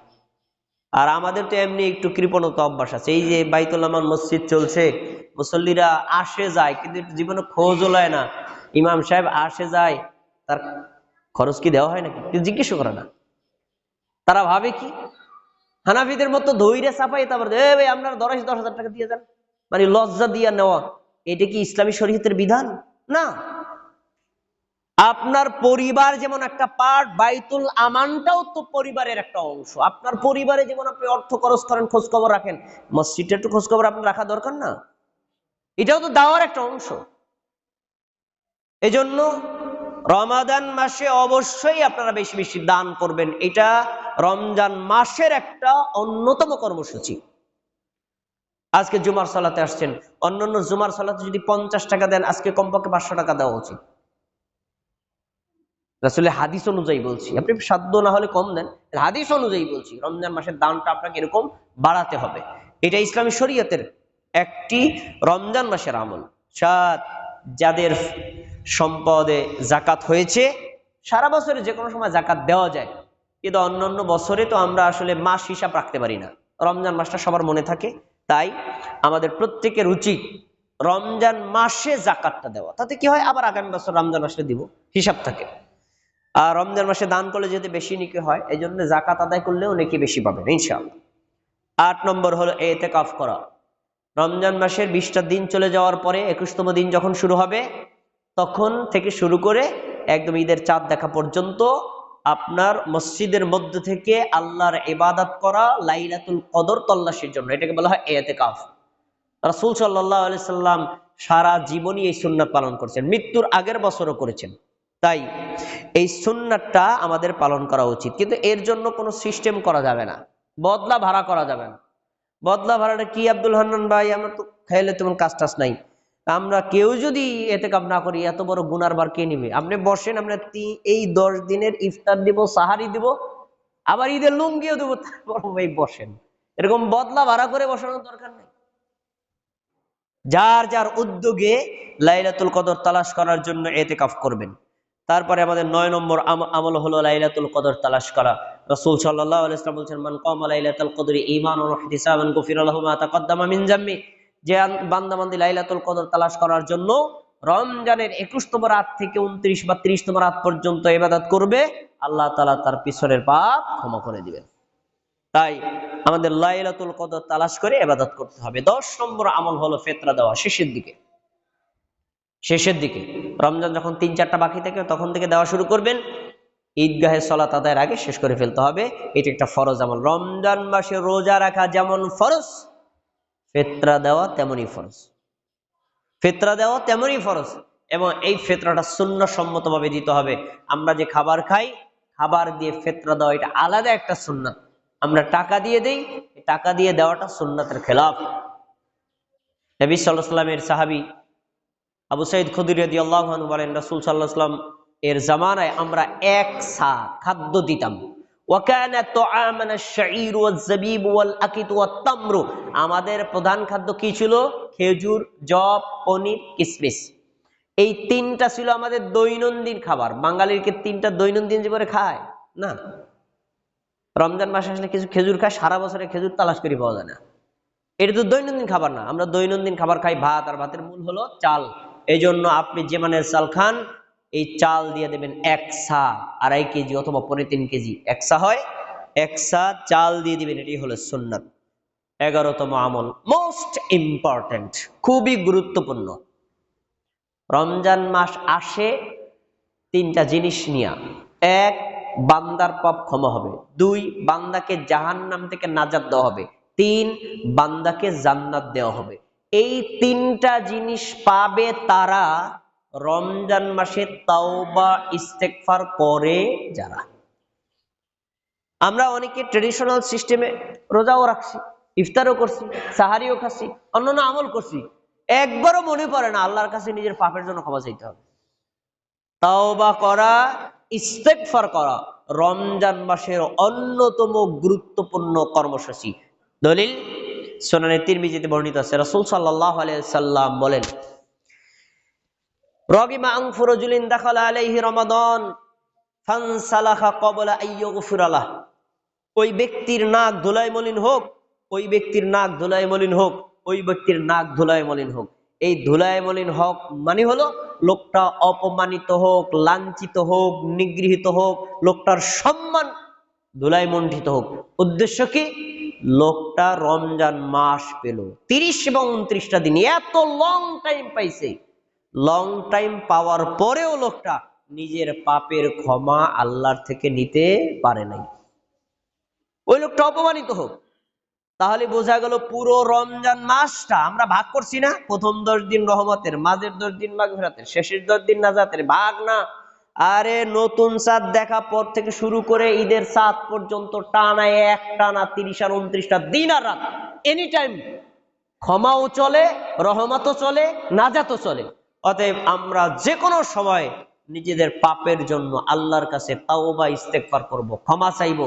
আর আমাদের তো এমনি একটু কৃপণতা অভ্যাস আছে। এই যে বাইতুল আমান মসজিদ চলছে, মুসল্লিরা আসে যায় কিন্তু জীবনে খোঁজও লয় না। ইমাম সাহেব আসে যায়, তার খরচ কি দেওয়া হয় নাকি জিজ্ঞেস করে না। তারা ভাবে কি হানাফিদের মতো ধৈর্য চাপাই, তারপর ভাই আপনারা 10,000 টাকা দিয়ে যান, মানে লজ্জা দিয়া নেওয়া। এটা কি ইসলামী শরীয়তের বিধান? না। আপনার পরিবার যেমন একটা পার্ট, বাইতুল আমানটাও তো পরিবারের একটা অংশ। আপনার পরিবারে যেমন আপনি অর্থ খরচ করেন, খোঁজ খবর রাখেন, মসজিদটা একটু খোঁজ খবর আপনার রাখা দরকার না? এটাও তো দাওয়ার একটা অংশ। এজন্য রমাদান মাসে অবশ্যই আপনারা বেশি বেশি দান করবেন, এটা রমজান মাসের একটা অন্যতম কর্মসূচি। আজকে জুমার সালাতে আসছেন, অন্যান্য জুমার সালাতে যদি 50 টাকা দেন, আজকে কমপক্ষে 500 টাকা দেওয়া উচিত। রাসূলের হাদিস অনুযায়ী বলছি, আপনি সাধ্য না হলে কম দেন, হাদিস অনুযায়ী বলছি রমজান মাসের দানটা আপনাকে এরকম বাড়াতে হবে। এটা ইসলামী শরীয়তের একটি রমজান মাসের আমল। যাদের সম্পদে জাকাত হয়েছে, সারা বছরে যে কোনো সময় জাকাত দেওয়া যায়, কিন্তু অন্যান্য বছরে তো আমরা আসলে মাস হিসাব রাখতে পারি না, রমজান মাসটা সবার মনে থাকে। তাই আমাদের প্রত্যেকের উচিত রমজান মাসে জাকাতটা দেওয়া। তাতে কি হয়, আবার আগামী বছর রমজান মাসে দিব, হিসাব থাকে। আর রমজান মাসে দান করলে যদি বেশি নেকি হয়, এই জন্য জাকাত আদায় করলেও নেকি বেশি পাবেন ইনশাআল্লাহ। 8 নম্বর হলো ইতিকাফ করা। রমজান মাসের 20টা দিন চলে যাওয়ার পরে 21তম দিন যখন শুরু হবে, তখন থেকে শুরু করে একদম ঈদের চাঁদ দেখা পর্যন্ত আপনার মসজিদের মধ্যে থেকে আল্লাহর ইবাদত করা, লাইলাতুল কদর তল্লাশির জন্য, এটাকে বলা হয় ইতিকাফ। রাসূল সাল্লাল্লাহু আলাইহি সাল্লাম সারা জীবনই এই সুন্নাত পালন করেছেন, মৃত্যুর আগের বছরও করেছেন। তাই এই সুন্নাতটা আমাদের পালন করা উচিত। কিন্তু এর জন্য কোনো সিস্টেম করা যাবে না, বদলা ভাড়া করা যাবে না। বদলা ভাড়াটা কি আব্দুল হান্নান ভাই? আমরা তো খাইলে তেমন কাজ টাজ নাই, আমরা কেউ যদি ইতিকাফ না করি, এত বড় গুনার বার কে নিবে? আপনি বসেন, আমরা এই 10 দিনের ইফতার দিব, সাহারি দিব, আবার ঈদের লুঙ্গিও দেবো, তারপর ভাই বসেন। এরকম বদলা ভাড়া করে বসানোর দরকার নেই। যার যার উদ্যোগে লাইলাতুল কদর তালাশ করার জন্য ইতিকাফ করবেন। তারপরে আমাদের 9 নম্বর আমল হলো লাইলাতুল কদর তালাশ করা। রাসূল সাল্লাল্লাহু আলাইহি ওয়াসাল্লাম বলেছেন, মান কামা লাইলাতুল কদরি ঈমানান ওয়া ইহতিসাবান গুফিরা লাহু মা তাকদ্দামা মিন যামমি। যে বান্দা বান্দি লাইলাতুল কদর তালাশ করার জন্য রমজানের 21তম রাত থেকে 29 বা 30তম রাত পর্যন্ত ইবাদত করবে, আল্লাহ তাআলা তার পিছনের পাপ ক্ষমা করে দিবেন। তাই আমাদের লাইলাতুল কদর তালাশ করে ইবাদত করতে হবে। 10 নম্বর আমল হলো ফিতরা দেওয়া। শেষের দিকে রমজান যখন 3-4টা বাকি থাকে, তখন থেকে দেওয়া শুরু করবেন। ঈদগাহে সালাত আদায়ের আগে শেষ করে ফেলতে হবে। এটা একটা ফরজ আমল। রমজান মাসে রোজা রাখা যেমন ফরজ, ফিতরা দেওয়া তেমনই ফরজ। এবং এই ফিতরাটা সুন্নাহ সম্মতভাবে দিতে হবে। আমরা যে খাবার খাই, খাবার দিয়ে ফিতরা দেওয়া এটা আলাদা একটা সুন্নাত। আমরা টাকা দিয়ে দেই, টাকা দিয়ে দেওয়াটা সুন্নাতের খেলাফ। নবী সাল্লাল্লাহু আলাইহি ওয়াসাল্লামের সাহাবী আবু সাঈদ খুদরি রাদিয়াল্লাহু আনহু বলেন, রাসূল সাল্লাল্লাহু আলাইহি ওয়াসাল্লাম এর জামানায় আমরা 1 সা খাদ্য দিতাম। ওয়া কানা তুআমানা আশ-শাঈর ওয়াজ-যাবিব ওয়াল-আকিত ওয়াত-তামরু। আমাদের প্রধান খাদ্য কি ছিল? খেজুর, যব, পনির, কিসমিস। এই তিনটা ছিল আমাদের দৈনন্দিন খাবার। বাঙালির কি তিনটা দৈনন্দিন জীবনে খায় না? রমজান মাস আসলে কিছু খেজুর খায়, সারা বছরে খেজুর তালাশ করে পাওয়া যায় না। এটা তো দৈনন্দিন খাবার না। আমরা দৈনন্দিন খাবার খাই ভাত, আর ভাতের মূল হলো চাল। এই জন্য আপনি যে মানের চাল খান, এই চাল দিয়ে দেবেন 1 সা, 2.5 কেজি অথবা 3.25 কেজি। 1 সা হয়, 1 সা চাল দিয়ে দিবেন। এটি হলো সুন্নাত। 11তম আমল, মোস্ট ইম্পর্টেন্ট, খুবই গুরুত্বপূর্ণ। রমজান মাস আসে তিনটা জিনিস নিয়া। 1, বান্দার পাপ ক্ষমা হবে। 2, বান্দাকে জাহান্নাম থেকে নাজাত দেওয়া হবে। 3, বান্দাকে জান্নাত দেওয়া হবে। এই তিনটা জিনিস পাবে তারা রমজান মাসে তাওবা ইস্তেগফার করে যারা। আমরা অনেকে ট্রেডিশনাল সিস্টেমে রোজাও রাখছি, ইফতারও করছি, সাহারিও খাচ্ছি, অন্যান্য আমল করছি, একবারও মনে পড়ে না আল্লাহর কাছে নিজের পাপের জন্য ক্ষমা চাইতে হবে। তাওবা করা, ইস্তেগফার করা রমজান মাসের অন্যতম গুরুত্বপূর্ণ কর্মসূচি। দলিল সুনানে তিরমিজিতে বর্ণিত আছে, রাসূল সাল্লাল্লাহু আলাইহি সাল্লাম বলেন, রাগিমা আনফু রাজুলিন দাখালা আলাইহি রমাদান ফানসালাখা ক্বাবলা আইয়ুগফিরা লাহ। ওই ব্যক্তির নাক ধুলায় মলিন হোক, ওই ব্যক্তির নাক ধুলায় মলিন হোক, ওই ব্যক্তির নাক ধুলায় মলিন হোক। এই ধুলায় মলিন হোক মানে হলো লোকটা অপমানিত হোক, লাঞ্ছিত হোক, নিগৃহীত হোক, লোকটার সম্মান ধুলায় মণ্ডিত হোক। উদ্দেশ্য কি? লোকটা রমজান মাস পেল 30 এবং 29টা দিন, এত লং টাইম পাইছে। লং টাইম পাওয়ার পরেও লোকটা নিজের পাপের ক্ষমা আল্লাহর থেকে নিতে পারে নাই, ওই লোকটা অপমানিত হোক। তাহলে বোঝা গেল পুরো রমজান মাসটা আমরা ভাগ করছি না, প্রথম 10 দিন রহমতের, মাঝের 10 দিন মাগফিরাতের, শেষের 10 দিন নাজাতের, ভাগ না। আরে নতুন চাঁদ দেখা পর থেকে শুরু করে ঈদের চাঁদ পর্যন্ত টানা এক টানা 30 আর 29টা দিন আর রাত, এনি টাইম ক্ষমাও চলে, রহমতও চলে, নাজাতও চলে। অতএব আমরা যে কোনো সময় নিজেদের পাপের জন্য আল্লাহর কাছে তাওবা ইস্তেগফার করব, ক্ষমা চাইব।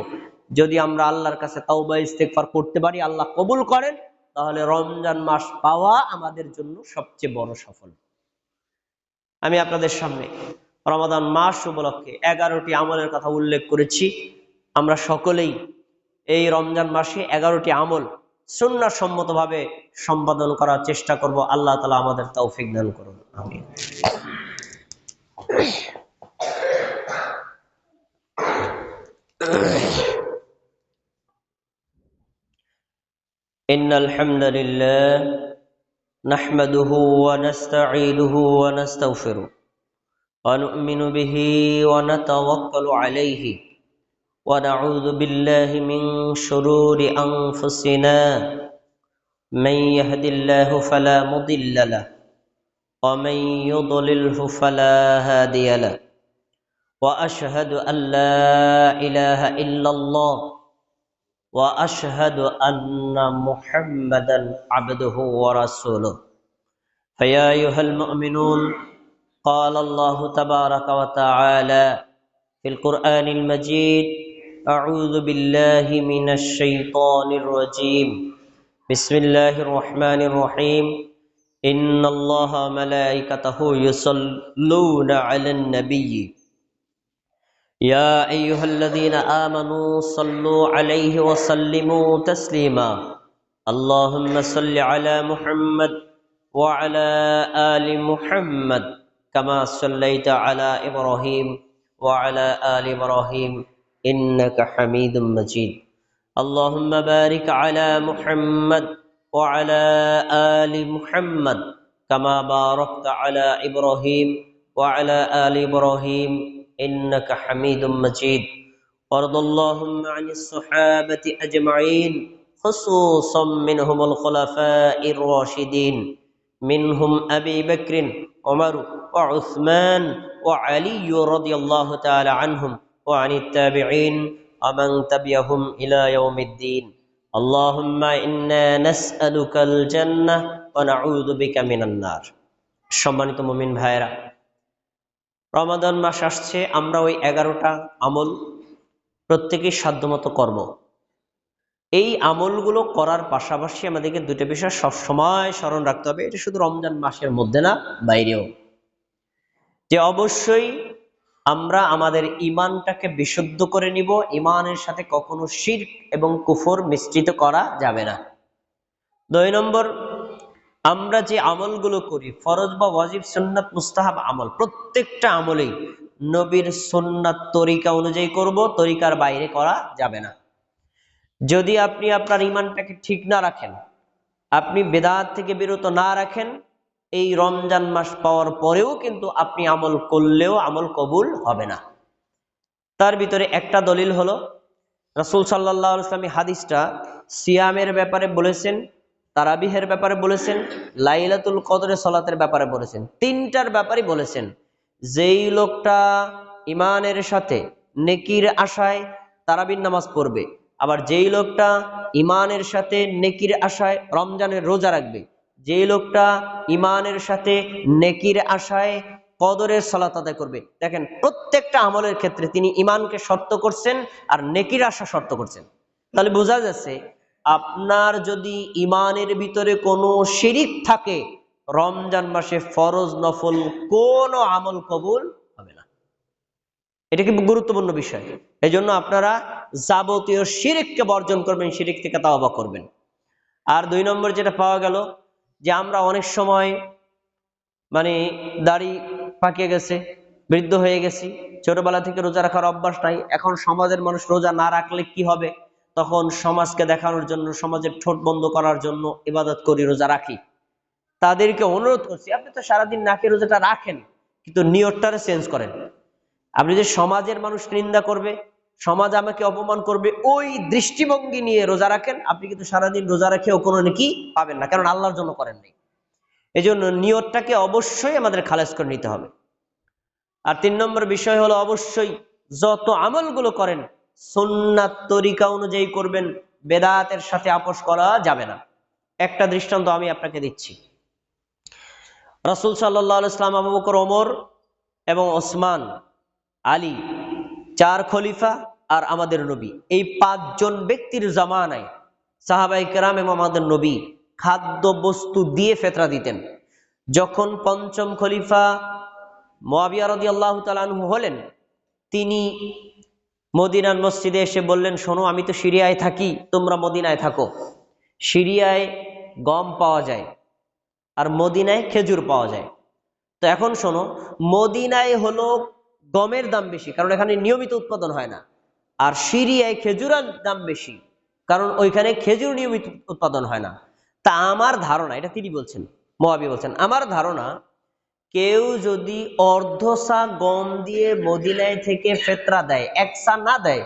যদি আমরা আল্লাহর কাছে তাওবা ইস্তেগফার করতে পারি, আল্লাহ কবুল করেন, তাহলে রমজান মাস পাওয়া আমাদের জন্য সবচেয়ে বড় সফল। আমি আপনাদের সামনে রমাদান মাস উপলক্ষে 11টি আমলের কথা উল্লেখ করেছি। আমরা সকলেই এই রমজান মাসে 11টি আমল সুন্নাহ সম্মতভাবে সম্পাদন করার চেষ্টা করব। আল্লাহ তাআলা আমাদের তৌফিক দান করুন, আমিন। ইন্নাল হামদালিল্লাহ নাহমাদুহু ওয়া নাস্তাঈনুহু ওয়া নাস্তাগফিরুহু ওয়া নু'মিনু বিহি ওয়া নাতাওয়াক্কালু আলাইহি ওয়া নাউযু বিল্লাহি মিন শুরুরি আনফুসিনা মান ইয়াহদিল্লাহু ফালা মুদিল্লা লাহু ওয়া মান ইউদ্লিলহু ফালা হাদিয়া লাহু ওয়া আশহাদু আল লা ইলাহা ইল্লাল্লাহ ওয়া আশহাদু আন্না মুহাম্মাদান আবদুহু ওয়া রাসূলুহু। ফায়া আইয়ুহাল মুমিনুন, قال الله تبارك وتعالى في القرآن المجيد: أعوذ بالله من الشيطان الرجيم، بسم الله الرحمن الرحيم، إن الله وملائكته يصلون على النبي يا أيها الذين آمنوا صلوا عليه وسلموا تسليما اللهم صل على محمد وعلى آل محمد كما صليت على إبراهيم وعلى آل إبراهيم إنك حميد مجيد اللهم بارك على محمد وعلى آل محمد كما باركت على إبراهيم وعلى آل إبراهيم إنك حميد مجيد وارض اللهم عن الصحابة أجمعين خصوصا منهم الخلفاء الراشدين منهم أبي بكر عمر وعثمان وعلي رضي الله تعالى عنهم وعن التابعين ومن تبعهم إلى يوم الدين اللهم إنا نسألك الجنة ونعوذ بك من النار। সম্মানিত মুমিন ভাইরা, রমাদান মাস আসছে, আমরা ওই 11টা আমল প্রত্যেকেই সাধ্যমতো করব। এই আমলগুলো করার পাশাপাশি আমাদেরকে দুটো বিষয় সবসময় স্মরণ রাখতে হবে, এটা শুধু রমজান মাসের মধ্যে না, বাইরেও। যে অবশ্যই আমরা আমাদের ঈমানটাকে বিশুদ্ধ করে নিব, ঈমানের সাথে কখনো শিরক এবং কুফর মিশ্রিত করা যাবে না। 2 নম্বর, আমরা যে আমলগুলো করি ফরজ বা ওয়াজিব সুন্নাত মুস্তাহাব আমল, প্রত্যেকটা আমলেই নবীর সুন্নাত তরিকা অনুযায়ী করব, তরিকার বাইরে করা যাবে না। যদি আপনি আপনার ঈমানটাকে ঠিক না রাখেন, আপনি বেদাত থেকে বিরত না রাখেন, এই রমজান মাস পাওয়ার পরেও কিন্তু আপনি আমল করলেও আমল কবুল হবে না। তার ভিতরে একটা দলিল হলো রাসূল সাল্লাল্লাহু আলাইহি ওয়াসাল্লাম হাদিসটা সিয়ামের ব্যাপারে বলেছেন, তারাবিহের ব্যাপারে বলেছেন, লাইলাতুল কদরের সালাতের ব্যাপারে বলেছেন। তিনটার ব্যাপারে বলেছেন যেই লোকটা ঈমানের সাথে নেকির আশায় তারাবির নামাজ পড়বে, আবার যেই লোকটা ঈমানের সাথে নেকির আশায় রমজানের রোজা রাখবে, যেই লোকটা ঈমানের সাথে নেকির আশায় কদরের সালাত আদায় করবে। দেখেন প্রত্যেকটা আমলের ক্ষেত্রে তিনি ঈমানকে শর্ত করছেন আর নেকির আশা শর্ত করছেন। তাহলে বোঝা যাচ্ছে আপনার যদি ঈমানের ভিতরে কোনো শিরিক থাকে, রমজান মাসে ফরজ নফল কোনো আমল কবুল হবে না। এটা কি গুরুত্বপূর্ণ বিষয়। এই জন্য আপনারা যাবতীয় শিরিককে বর্জন করবেন, শিরিক থেকে তাওবা করবেন। আর 2 নম্বর যেটা পাওয়া গেল যে আমরা অনেক সময় দাড়ি পাকিয়ে গেছে, বৃদ্ধ হয়ে গেছি, ছোটবেলা থেকে রোজা রাখার অভ্যাস নাই, এখন সমাজের মানুষ রোজা না রাখলে কি হবে, তখন সমাজকে দেখানোর জন্য, সমাজের ঠোঁট বন্ধ করার জন্য ইবাদত করি, রোজা রাখি। তাদেরকে অনুরোধ করছি, আপনি তো সারাদিন নাকি রোজাটা রাখেন, কিন্তু নিয়তটারে চেঞ্জ করেন। আপনি যে সমাজের মানুষ নিন্দা করবে, সমাজ আমাকে অপমান করবে, ওই দৃষ্টিভঙ্গি নিয়ে রোজা রাখেন, আপনি কিন্তু সারাদিন রোজা রেখেও কোনো নেকি পাবেন না, কারণ আল্লাহর জন্য করেন নাই। এই জন্য নিয়তটাকে অবশ্যই আমাদের খালেজ করে নিতে হবে। আর 3 নম্বর বিষয় হলো অবশ্যই যত আমলগুলো করেন সুন্নাত তরিকা অনুযায়ী করবেন, বেদাতের সাথে আপোষ করা যাবে না। একটা দৃষ্টান্ত আমি আপনাকে দিচ্ছি। রাসূল সাল্লাল্লাহু আলাইহি ওয়াসাল্লাম, আবু বকর, ওমর এবং ওসমান, আলী, 4 খলিফা আর আমাদের নবী, এই 5 জন ব্যক্তির জামানায় সাহাবায়ে কেরাম এবং আমাদের নবী খাদ্য বস্তু দিয়ে ফিতরা দিতেন। যখন 5ম খলিফা মুআবিয়া রাদিয়াল্লাহু তাআলা আনহু হলেন, তিনি মদিনার মসজিদে এসে বললেন, শোনো, আমি তো সিরিয়ায় থাকি, তোমরা মদিনায় থাকো। সিরিয়ায় গম পাওয়া যায় আর মদিনায় খেজুর পাওয়া যায়। তো এখন শোনো, মদিনায় হলো গমের দাম বেশি, কারণ এখানে নিয়মিত উৎপাদন হয় না, আর সিরিয়ায় খেজুরের দাম বেশি, কারণ ওইখানে খেজুর নিয়মিত উৎপাদন হয় না। তা আমার ধারণা, এটা তিনি বলছেন, মুআবিয়া বলছেন, আমার ধারণা কেউ যদি অর্ধসা গম দিয়ে মদিনায় থেকে ফিতরা দেয়, 1 সা না দেয়,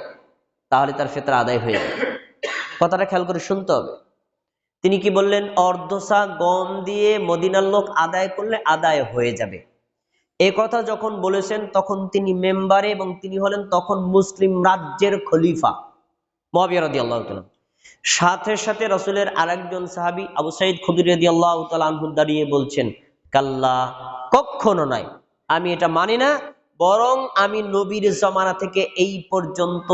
তাহলে তার ফিতরা আদায় হয়ে যাবে। কথাটা খেয়াল করে শুনতে হবে। তিনি কি বললেন? অর্ধসা গম দিয়ে মদিনার লোক আদায় করলে আদায় হয়ে যাবে। এ কথা যখন বলেছেন তখন তিনি মেম্বারে, এবং তিনি হলেন তখন মুসলিম রাজ্যের খলিফা মুআবিয়া রাদিয়াল্লাহু তাআলা। সাথে সাথে রাসূলের আরেকজন সাহাবী আবু সাঈদ খুদরি রাদিয়াল্লাহু তাআলা আনহু দাঁড়িয়ে বলছেন, কাল্লা, কখনো নয়, আমি এটা মানি না, বরং আমি নবীর জামানা থেকে এই পর্যন্ত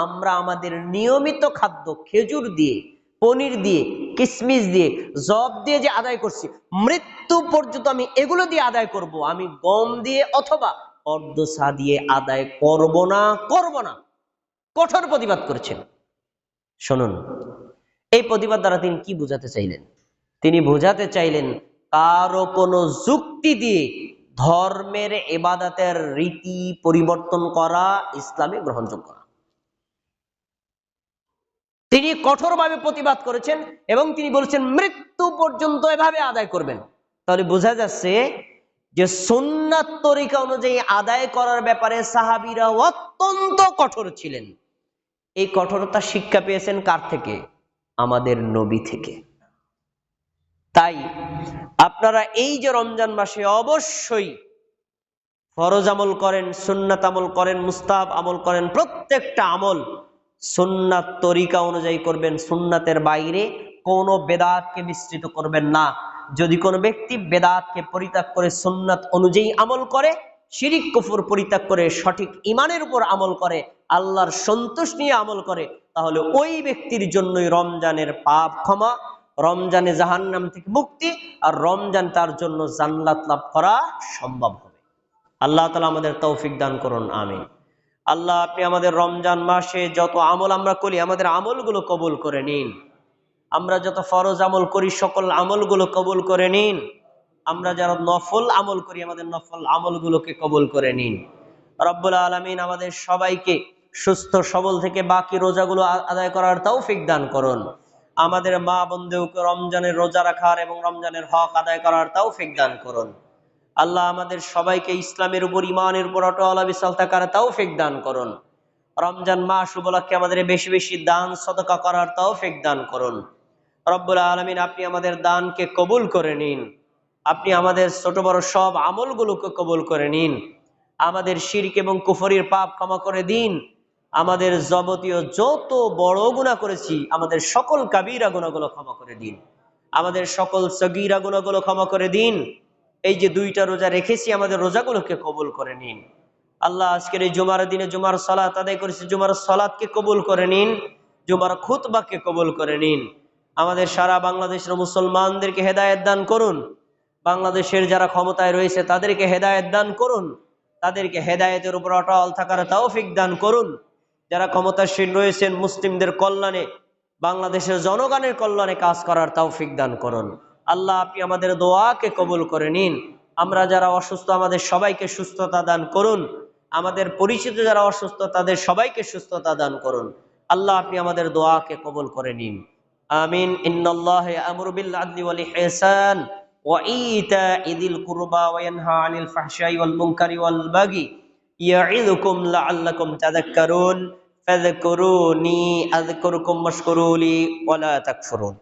আমরা আমাদের নিয়মিত খাদ্য খেজুর দিয়ে, পনির দিয়ে, কিশমিশ দিয়ে, জব দিয়ে যে আদায় করছি, মৃত্যু পর্যন্ত আমি এগুলো দিয়ে আদায় করব, আমি গম দিয়ে অথবা অর্ধসা দিয়ে আদায় করব না, করব না। কঠোর প্রতিবাদ করেছেন। শুনুন, এই প্রতিবাদ দ্বারা তিনি কি বোঝাতে চাইলেন? তিনি বোঝাতে চাইলেন কারো কোনো যুক্তি দিয়ে ধর্মের ইবাদতের রীতি পরিবর্তন করা ইসলামে গ্রহণযোগ্য না। তিনি কঠোরভাবে প্রতিবাদ করেছেন এবং তিনি বলেছেন মৃত্যু পর্যন্ত এভাবে আদায় করবেন। তাহলে বোঝা যাচ্ছে যে সুন্নাত তরিকা অনুযায়ী আদায় করার ব্যাপারে সাহাবীরা অত্যন্ত কঠোর ছিলেন। এই কঠোরতা শিক্ষা পেয়েছেন কার থেকে? আমাদের নবী থেকে। তাই আপনারা এই যে রমজান মাসে অবশ্যই ফরজ আমল করেন, সুন্নাত আমল করেন, মুস্তাহাব আমল করেন, প্রত্যেকটা আমল সুন্নাত তরিকা অনুযায়ী করবেন, সুন্নাতের বাইরে কোনো বেদাতকে মিশ্রিত করবেন না। যদি কোনো ব্যক্তি বেদাতকে পরিত্যাগ করে সুন্নাত অনুযায়ী আমল করে, শিরিক কুফর পরিত্যাগ করে সঠিক ঈমানের উপর আমল করে, আল্লাহর সন্তুষ্টি নিয়ে আমল করে, তাহলে ওই ব্যক্তির জন্যই রমজানের পাপ ক্ষমা, রমজানে জাহান্নাম থেকে মুক্তি, আর রমজান তার জন্য জান্নাত লাভ করা সম্ভব হবে। আল্লাহ তাআলা আমাদের তৌফিক দান করুন, আমিন। আল্লাহ, আপনি আমাদের রমজান মাসে যত আমল আমরা করি, আমাদের আমলগুলো কবুল করে নিন। আমরা যত ফরজ আমল করি, সকল আমলগুলো কবুল করে নিন। আমরা যারা নফল আমল করি, আমাদের নফল আমলগুলোকে কবুল করে নিন। রব্বুল আলামিন আমাদের সবাইকে সুস্থ সবল থেকে বাকি রোজাগুলো আদায় করার তৌফিক দান করুন। আমাদের মা বোনদেরকে রমজানের রোজা রাখার এবং রমজানের হক আদায় করার তৌফিক দান করুন। আল্লাহ, আমাদের সবাইকে ইসলামের উপর, ঈমানের উপর অটল অবিচল থাকার তৌফিক দান করুন। রমজান মাস উপলক্ষে আমাদের বেশি বেশি দান সদকা করার তৌফিক দান করুন। রব্বুল আলামিন, আপনি আমাদের দানকে কবুল করে নিন। আপনি আমাদের ছোট বড় সব আমলগুলোকে কবুল করে নিন। আমাদের শিরক এবং কুফরির পাপ ক্ষমা করে দিন। আমাদের যাবতীয় যত বড় গুনাহ করেছি, আমাদের সকল কাবীরা গুনাহগুলো ক্ষমা করে দিন। আমাদের সকল সগীরা গুনাহগুলো ক্ষমা করে দিন। এই যে 2টা রোজা রেখেছি, আমাদের রোজাগুলোকে কবুল করে নিন। আল্লাহ, আজকের এই জুমার দিনে জুমার সালাত আদায় করেছি, জুমার সালাতকে কবুল করে নিন। জুমার খুতবাকে কবুল করে নিন। আমাদের সারা বাংলাদেশের মুসলমানদেরকে হেদায়েত দান করুন। বাংলাদেশের যারা ক্ষমতায় রয়েছে তাদেরকে হেদায়েত দান করুন। তাদেরকে হেদায়েতের উপর অটল থাকার তৌফিক দান করুন। যারা ক্ষমতাসীন রয়েছেন, মুসলিমদের কল্যাণে, বাংলাদেশের জনগণের কল্যাণে কাজ করার তৌফিক দান করুন। আল্লাহ, আপনি আমাদের দোয়াকে কবুল করে নিন। আমরা যারা অসুস্থ, আমাদের সবাইকে সুস্থতা দান করুন। আমাদের পরিচিত যারা অসুস্থ, তাদের সবাইকে সুস্থতা দান করুন। আল্লাহ, আপনি আমাদের দোয়াকে কবুল করে নিন, আমিন। ইন্নাল্লাহা ইয়া'মুরু বিল আদলি ওয়াল ইহসান ওয়া ইতা'i যিল কুরবা ওয়া ইয়ানহা আনিল ফাহশাই ওয়াল মুনকারি ওয়াল বাগি ইয়া'iযুকুম লা'আল্লাকুম তাযাক্কারুন ফাযকুরুনি আযকুরকুম ওয়াশকুরু লি ওয়া লা তাকফুরুন।